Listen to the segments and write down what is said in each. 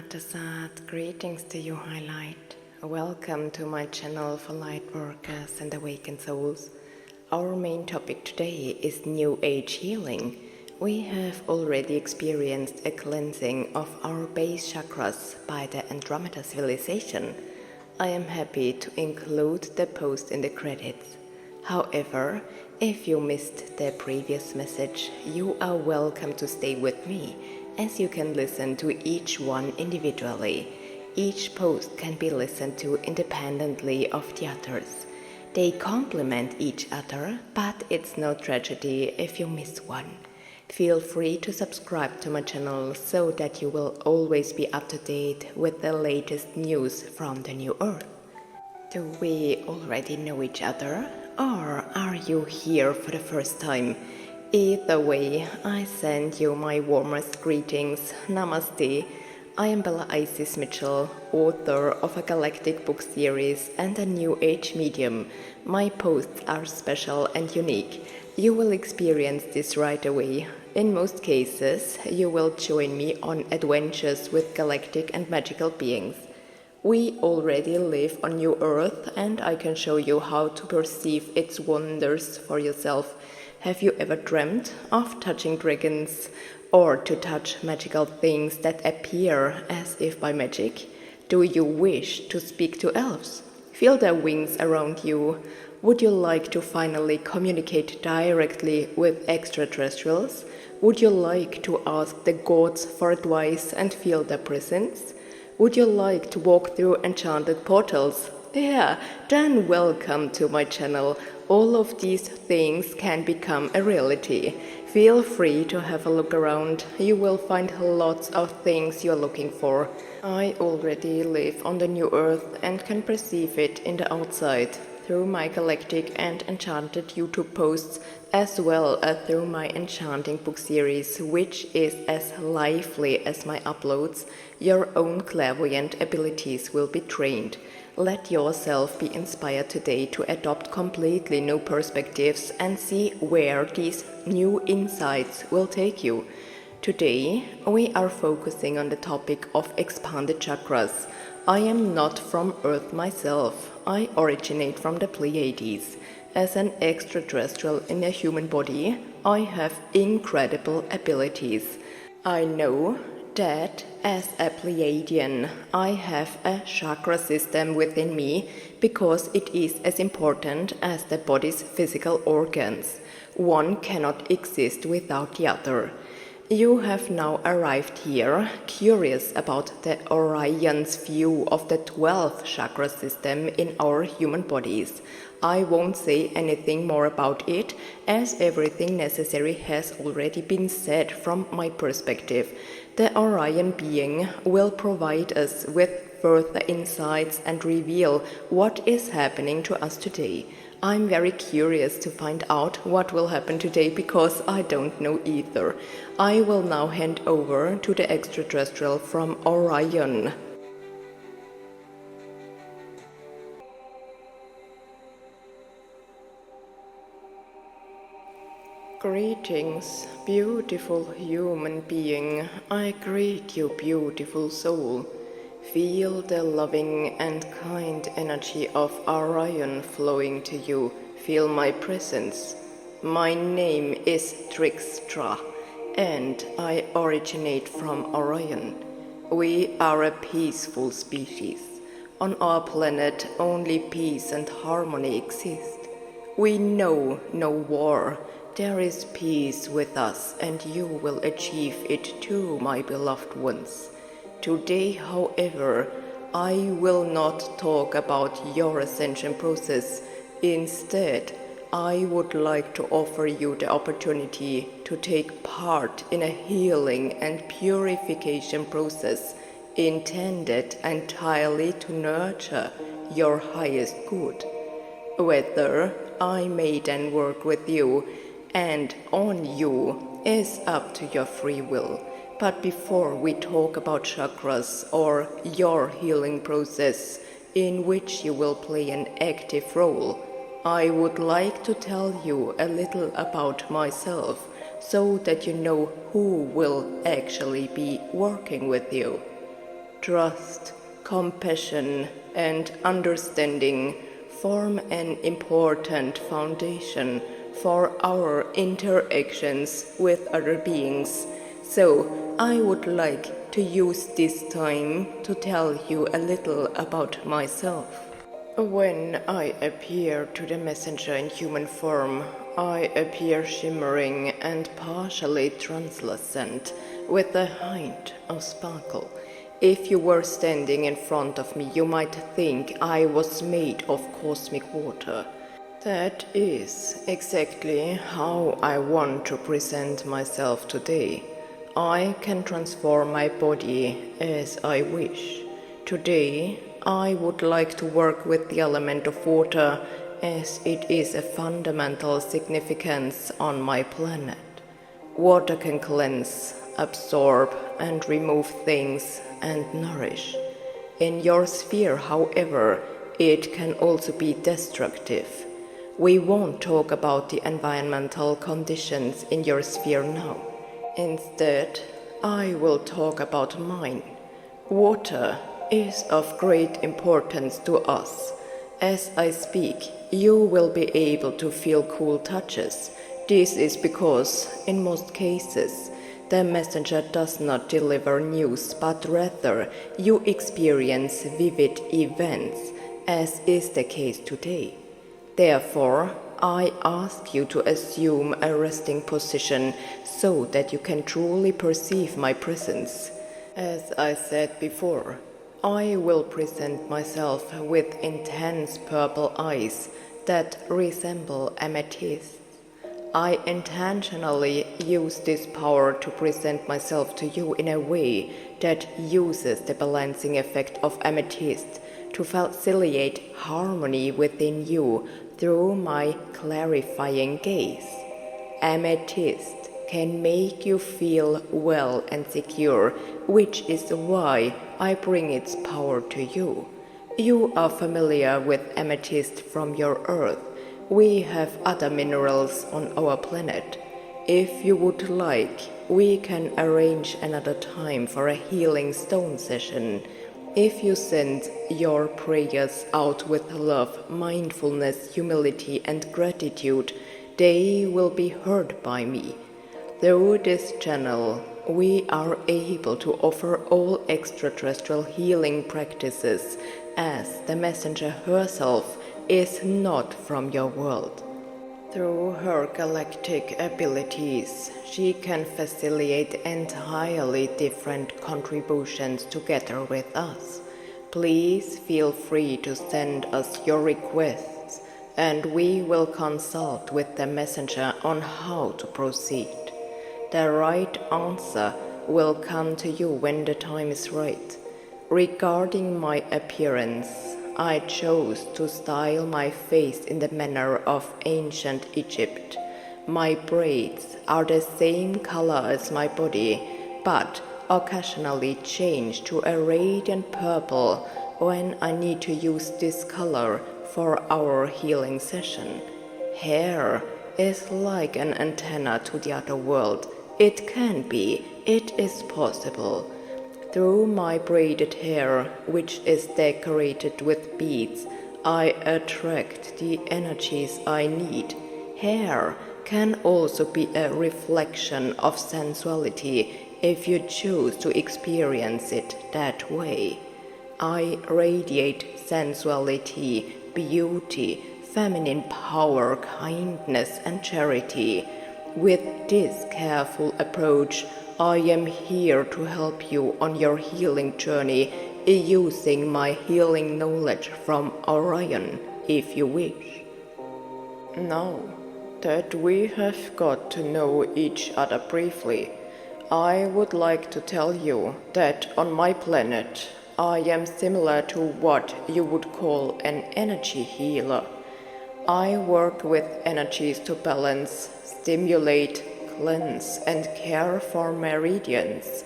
Ta Satt, greetings to you, Highlight. Welcome to my channel for light workers and awakened souls. Our main topic today is New Age healing. We have already experienced a cleansing of our base chakras by the Andromeda civilization. I am happy to include the post in the credits. However, if you missed the previous message, you are welcome to stay with me, as you can listen to each one individually. Each post can be listened to independently of the others. They complement each other, but it's no tragedy if you miss one. Feel free to subscribe to my channel so that you will always be up to date with the latest news from the New Earth. Do we already know each other, or are you here for the first time? Either way, I send you my warmest greetings. Namaste. I am Bella Isis Mitchell, author of a galactic book series and a New Age medium. My posts are special and unique. You will experience this right away. In most cases, you will join me on adventures with galactic and magical beings. We already live on New Earth, and I can show you how to perceive its wonders for yourself. Have you ever dreamt of touching dragons, or to touch magical things that appear as if by magic? Do you wish to speak to elves? Feel their wings around you. Would you like to finally communicate directly with extraterrestrials? Would you like to ask the gods for advice and feel their presence? Would you like to walk through enchanted portals? Yeah, then welcome to my channel. All of these things can become a reality. Feel free to have a look around. You will find lots of things you're looking for. I already live on the New Earth and can perceive it in the outside through my galactic and enchanted YouTube posts, as well as through my enchanting book series, which is as lively as my uploads. Your own clairvoyant abilities will be trained. Let yourself be inspired today to adopt completely new perspectives and see where these new insights will take you. Today, we are focusing on the topic of expanded chakras. I am not from Earth myself. I originate from the Pleiades. As an extraterrestrial in a human body, I have incredible abilities. I know that as a Pleiadian, I have a chakra system within me because it is as important as the body's physical organs. One cannot exist without the other. You have now arrived here, curious about the Orion's view of the 12th chakra system in our human bodies. I won't say anything more about it, as everything necessary has already been said from my perspective. The Orion being will provide us with further insights and reveal what is happening to us today. I'm very curious to find out what will happen today because I don't know either. I will now hand over to the extraterrestrial from Orion. Greetings, beautiful human being. I greet you, beautiful soul. Feel the loving and kind energy of Orion flowing to you. Feel my presence. My name is Trix'traah, and I originate from Orion. We are a peaceful species. On our planet, only peace and harmony exist. We know no war. There is peace with us, and you will achieve it too, my beloved ones. Today, however, I will not talk about your ascension process. Instead, I would like to offer you the opportunity to take part in a healing and purification process intended entirely to nurture your highest good. Whether I may then work with you and on you is up to your free will. But before we talk about chakras or your healing process, in which you will play an active role, I would like to tell you a little about myself so that you know who will actually be working with you. Trust, compassion, and understanding form an important foundation for our interactions with other beings. So, I would like to use this time to tell you a little about myself. When I appear to the messenger in human form, I appear shimmering and partially translucent, with a hint of sparkle. If you were standing in front of me, you might think I was made of cosmic water. That is exactly how I want to present myself today. I can transform my body as I wish. Today, I would like to work with the element of water as it is a fundamental significance on my planet. Water can cleanse, absorb, and remove things and nourish. In your sphere, however, it can also be destructive. We won't talk about the environmental conditions in your sphere now. Instead, I will talk about mine. Water is of great importance to us. As I speak, you will be able to feel cool touches. This is because, in most cases, the messenger does not deliver news, but rather you experience vivid events, as is the case today. Therefore, I ask you to assume a resting position so that you can truly perceive my presence. As I said before, I will present myself with intense purple eyes that resemble amethyst. I intentionally use this power to present myself to you in a way that uses the balancing effect of amethyst to facilitate harmony within you through my clarifying gaze. Amethyst can make you feel well and secure, which is why I bring its power to you. You are familiar with amethyst from your Earth. We have other minerals on our planet. If you would like, we can arrange another time for a healing stone session. If you send your prayers out with love, mindfulness, humility, and gratitude, they will be heard by me. Through this channel, we are able to offer all extraterrestrial healing practices, as the messenger herself is not from your world. Through her galactic abilities, she can facilitate entirely different contributions together with us. Please feel free to send us your requests, and we will consult with the messenger on how to proceed. The right answer will come to you when the time is right. Regarding my appearance, I chose to style my face in the manner of ancient Egypt. My braids are the same color as my body, but occasionally change to a radiant purple when I need to use this color for our healing session. Hair is like an antenna to the other world. It can be, it is possible. Through my braided hair, which is decorated with beads, I attract the energies I need. Hair can also be a reflection of sensuality if you choose to experience it that way. I radiate sensuality, beauty, feminine power, kindness, and charity. With this careful approach, I am here to help you on your healing journey using my healing knowledge from Orion, if you wish. Now that we have got to know each other briefly, I would like to tell you that on my planet, I am similar to what you would call an energy healer. I work with energies to balance, stimulate, cleanse, and care for meridians,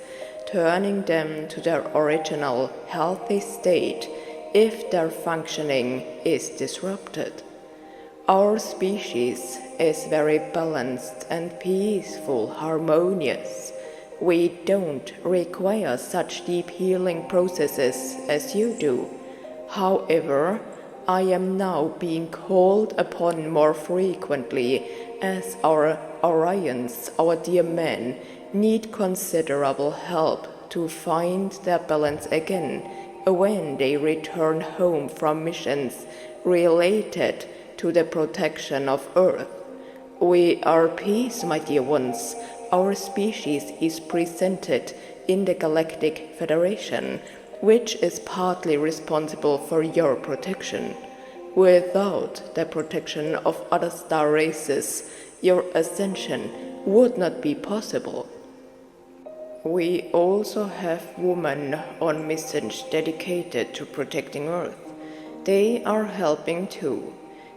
turning them to their original healthy state if their functioning is disrupted. Our species is very balanced and peaceful, harmonious. We don't require such deep healing processes as you do. However, I am now being called upon more frequently as our Orions, our dear men, need considerable help to find their balance again when they return home from missions related to the protection of Earth. We are peace, my dear ones. Our species is presented in the Galactic Federation, which is partly responsible for your protection. Without the protection of other star races, your ascension would not be possible. We also have women on missions dedicated to protecting Earth. They are helping too.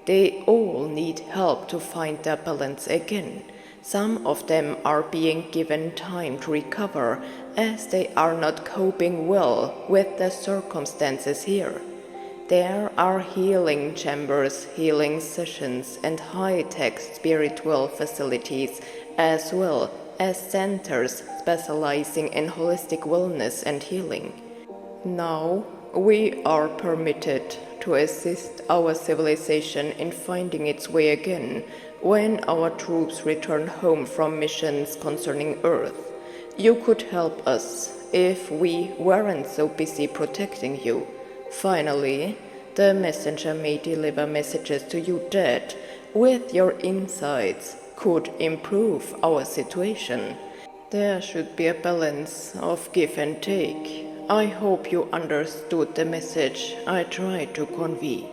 They all need help to find their balance again. Some of them are being given time to recover as they are not coping well with the circumstances here. There are healing chambers, healing sessions, and high-tech spiritual facilities, as well as centers specializing in holistic wellness and healing. Now, we are permitted to assist our civilization in finding its way again when our troops return home from missions concerning Earth. You could help us if we weren't so busy protecting you. Finally, the messenger may deliver messages to you that, with your insights, could improve our situation. There should be a balance of give and take. I hope you understood the message I tried to convey.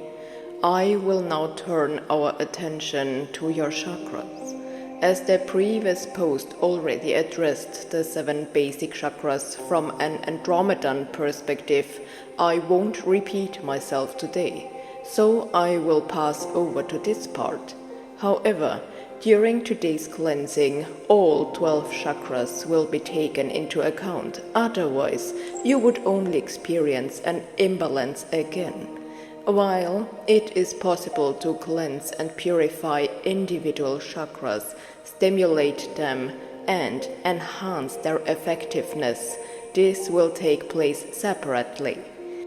I will now turn our attention to your chakras. As the previous post already addressed the 7 basic chakras from an Andromedan perspective, I won't repeat myself today, so I will pass over to this part. However, during today's cleansing, all 12 chakras will be taken into account, otherwise you would only experience an imbalance again. While it is possible to cleanse and purify individual chakras, stimulate them, and enhance their effectiveness, this will take place separately.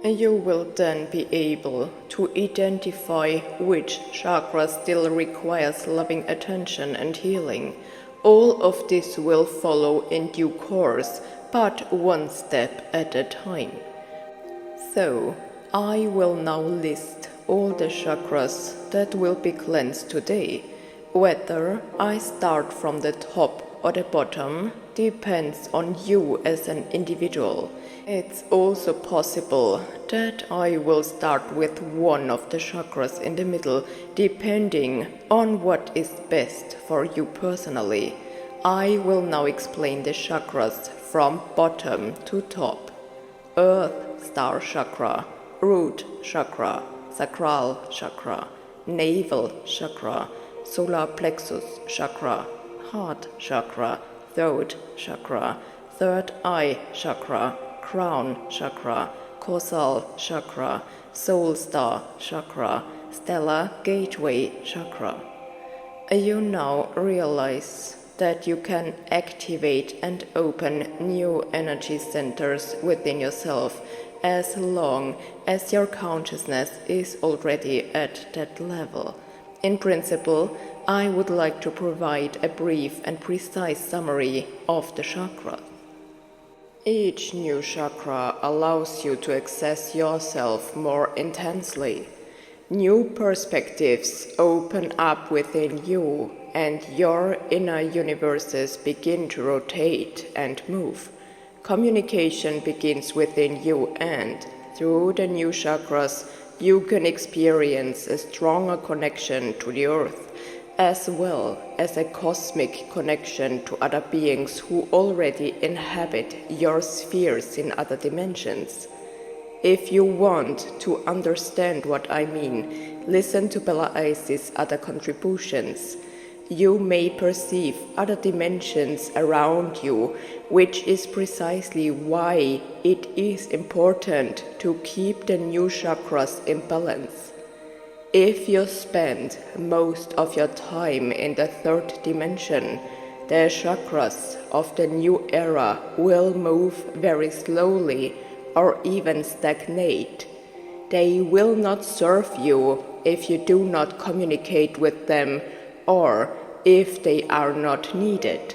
You will then be able to identify which chakra still requires loving attention and healing. All of this will follow in due course, but one step at a time. So, I will now list all the chakras that will be cleansed today. Whether I start from the top or the bottom depends on you as an individual. It's also possible that I will start with one of the chakras in the middle, depending on what is best for you personally. I will now explain the chakras from bottom to top. Earth Star Chakra, Root Chakra, Sacral Chakra, Navel Chakra, Solar Plexus Chakra, Heart Chakra, Throat Chakra, Third Eye Chakra, Crown Chakra, Causal Chakra, Soul Star Chakra, Stellar Gateway Chakra. You now realize that you can activate and open new energy centers within yourself as long as your consciousness is already at that level. In principle, I would like to provide a brief and precise summary of the chakras. Each new chakra allows you to access yourself more intensely. New perspectives open up within you, and your inner universes begin to rotate and move. Communication begins within you, and through the new chakras, you can experience a stronger connection to the Earth, as well as a cosmic connection to other beings who already inhabit your spheres in other dimensions. If you want to understand what I mean, listen to Bella Isis' other contributions. You may perceive other dimensions around you, which is precisely why it is important to keep the new chakras in balance. If you spend most of your time in the third dimension, The chakras of the new era will move very slowly or even stagnate. They will not serve you if you do not communicate with them or if they are not needed.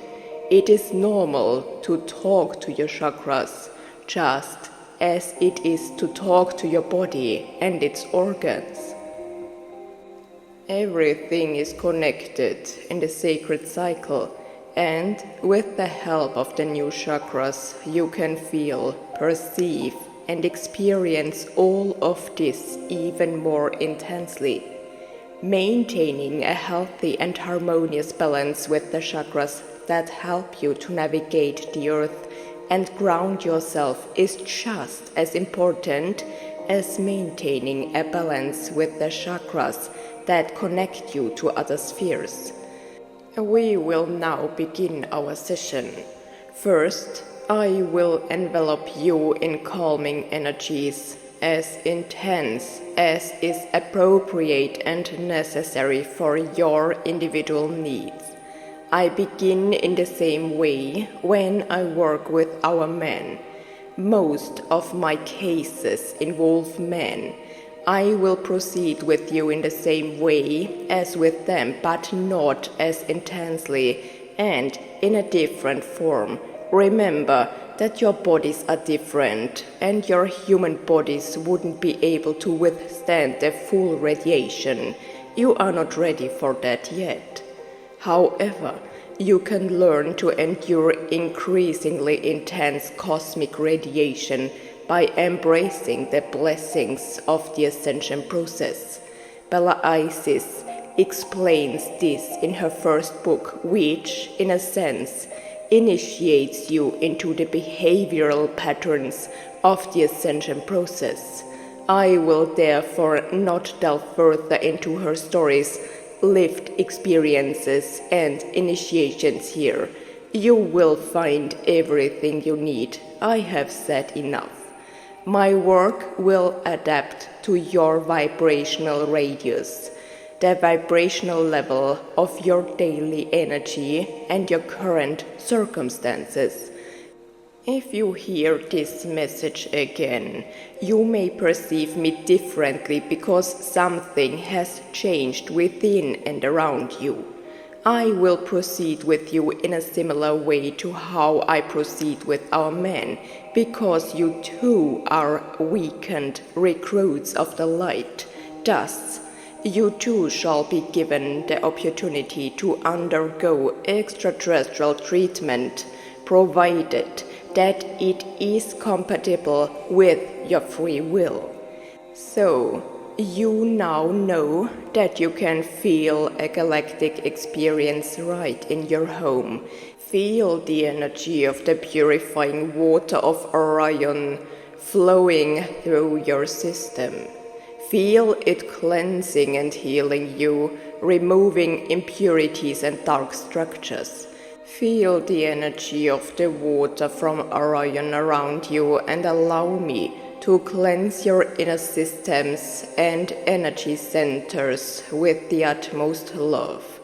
It is normal to talk to your chakras, just as it is to talk to your body and its organs. Everything is connected in the sacred cycle, and with the help of the new chakras, you can feel, perceive, and experience all of this even more intensely. Maintaining a healthy and harmonious balance with the chakras that help you to navigate the earth and ground yourself is just as important as maintaining a balance with the chakras that connect you to other spheres. We will now begin our session. First, I will envelop you in calming energies as intense as is appropriate and necessary for your individual needs. I begin in the same way when I work with our men. Most of my cases involve men. I will proceed with you in the same way as with them, but not as intensely and in a different form. Remember that your bodies are different and your human bodies wouldn't be able to withstand the full radiation. You are not ready for that yet. However, you can learn to endure increasingly intense cosmic radiation by embracing the blessings of the ascension process. Bella Isis explains this in her first book, which, in a sense, initiates you into the behavioral patterns of the ascension process. I will therefore not delve further into her stories, lived experiences, and initiations here. You will find everything you need. I have said enough. My work will adapt to your vibrational radius, the vibrational level of your daily energy and your current circumstances. If you hear this message again, you may perceive me differently because something has changed within and around you. I will proceed with you in a similar way to how I proceed with our men, because you too are weakened recruits of the light. Thus, you too shall be given the opportunity to undergo extraterrestrial treatment, provided that it is compatible with your free will. So, you now know that you can feel a galactic experience right in your home. Feel the energy of the purifying water of Orion flowing through your system. Feel it cleansing and healing you, removing impurities and dark structures. Feel the energy of the water from Orion around you and allow me to cleanse your inner systems and energy centers with the utmost love.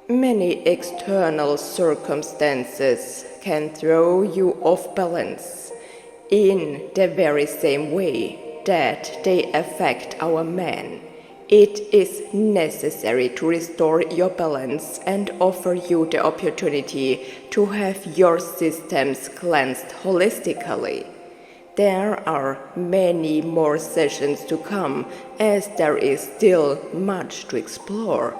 Many external circumstances can throw you off balance in the very same way that they affect our men. It is necessary to restore your balance and offer you the opportunity to have your systems cleansed holistically. There are many more sessions to come, as there is still much to explore.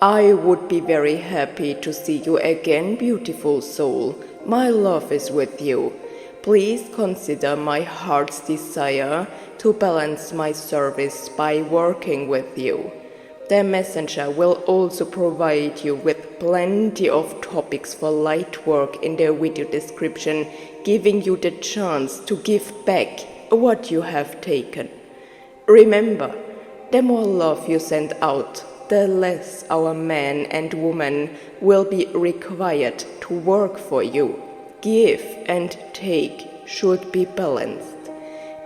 I would be very happy to see you again, beautiful soul. My love is with you. Please consider my heart's desire to balance my service by working with you. The messenger will also provide you with plenty of topics for light work in the video description, giving you the chance to give back what you have taken. Remember, the more love you send out, the less our man and woman will be required to work for you. Give and take should be balanced.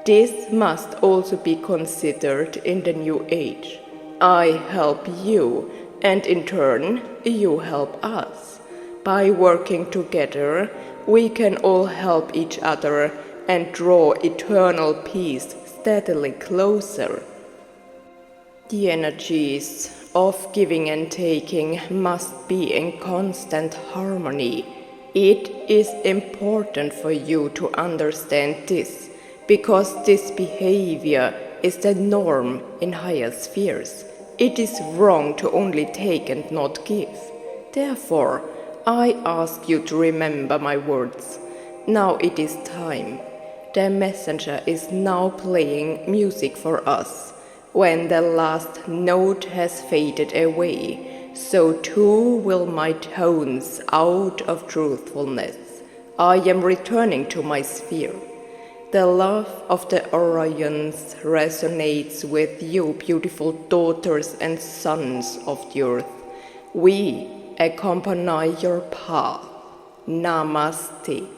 This must also be considered in the new age. I help you, and in turn, you help us. By working together, we can all help each other and draw eternal peace steadily closer. The energies of giving and taking must be in constant harmony. It is important for you to understand this, because this behavior is the norm in higher spheres. It is wrong to only take and not give. Therefore, I ask you to remember my words. Now it is time. The messenger is now playing music for us. When the last note has faded away, so too will my tones out of truthfulness. I am returning to my sphere. The love of the Orions resonates with you, beautiful daughters and sons of the earth. We accompany your path. Namaste.